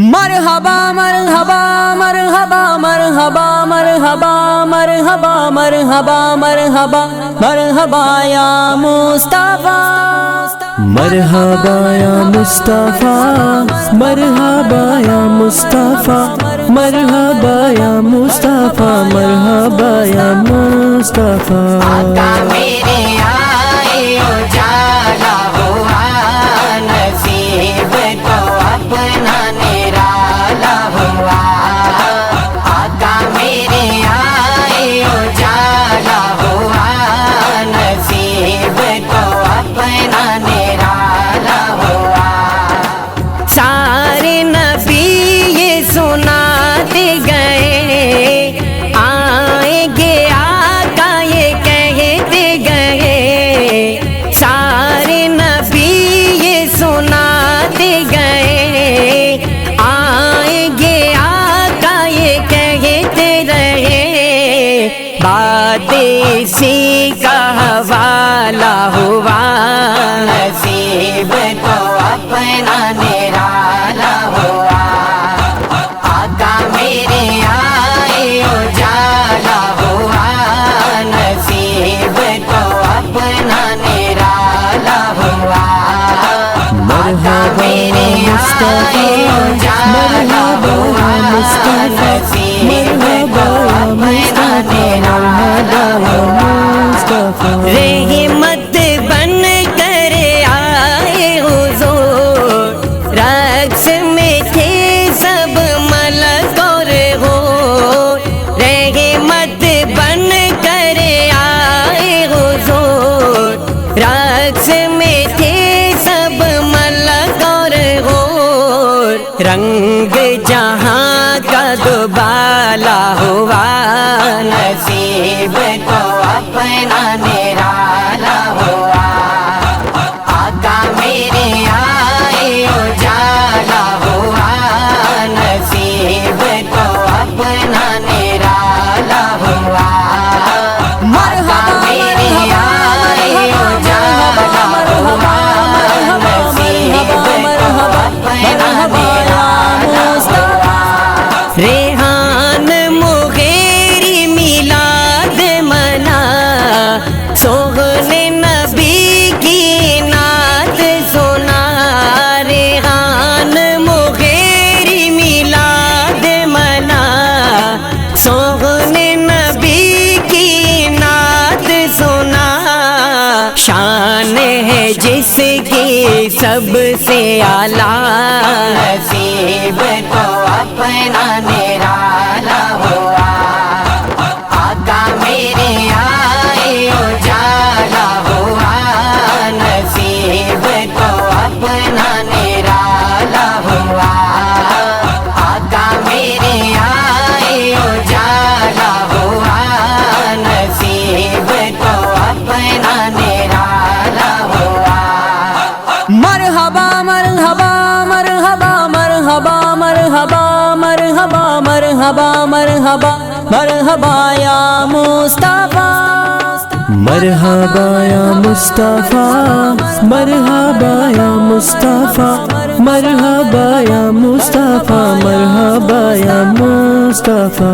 مرحبا مرحبا مرحبا مرحبا مرحبا مرحبا مرحبا مرحبا مرحبا یا مصطفیٰ، مرحبا یا مصطفیٰ، مرحبا یا مصطفیٰ، مرحبا یا مصطفیٰ، مرحبا یا مصطفیٰ۔ آقا میرے آئے اجالا ہوا نصیب کو اپنا نرالا ہوا۔ آقا میرے آئے اجالا ہوا نصیب کو اپنا نرالا ہوا۔ سارے نبی یہ سناتے گئے آئیں گے آقا یہ کہتے گئے، سارے نبی یہ سناتے گئے آئیں گے آقا یہ کہتے رہے۔ بات اسی کا حوالہ ہوا نصیب کو اپنا نرالا ہوا۔ آقا میرے آئے اجالا ہوا نصیب کو اپنا نرالا ہوا۔ آقا میرے آئے اجالا ہوا نصیب کو اپنا نرالا ہوا۔ رحمت بن کر آئے حضور، رقص میں تھے سب ملک اور غور۔ رحمت بن کر آئے حضور، رقص میں تھے سب ملک اور غور۔ رنگ جہاں کا دوبالا ہوا نصیب کو اپنا نرالا ہوا۔ آقا میرے آئے اجالا ہوا نصیب کو اپنا نرالا ہوا۔ آقا میرے آئے اجالا ہوا نصیب کو اپنا نرالا ہوا۔ ریحان مغیری میلاد منا، سغن نبی کی نعت سنا۔ ریحان مغیری میلاد منا، سغن نبی کی نعت سنا۔ شان ہے جس کی سب سے اعلیٰ، نصیب کو اپنا نرالا ہوا۔ آقا میرے آئے اجالا ہوا نصیب کو اپنا نرالا ہوا۔ آقا میرے آئے اجالا ہوا نصیب کو اپنا نرالا ہوا۔ مرحبا مرحبا مرحبا مرحبا مرحبا مرحبا مرحبا مرحبا مرحبا یا مصطفیٰ، مرحبا یا مصطفیٰ، مرحبا یا مصطفیٰ، مرحبا یا مصطفیٰ، مرحبا یا مصطفیٰ۔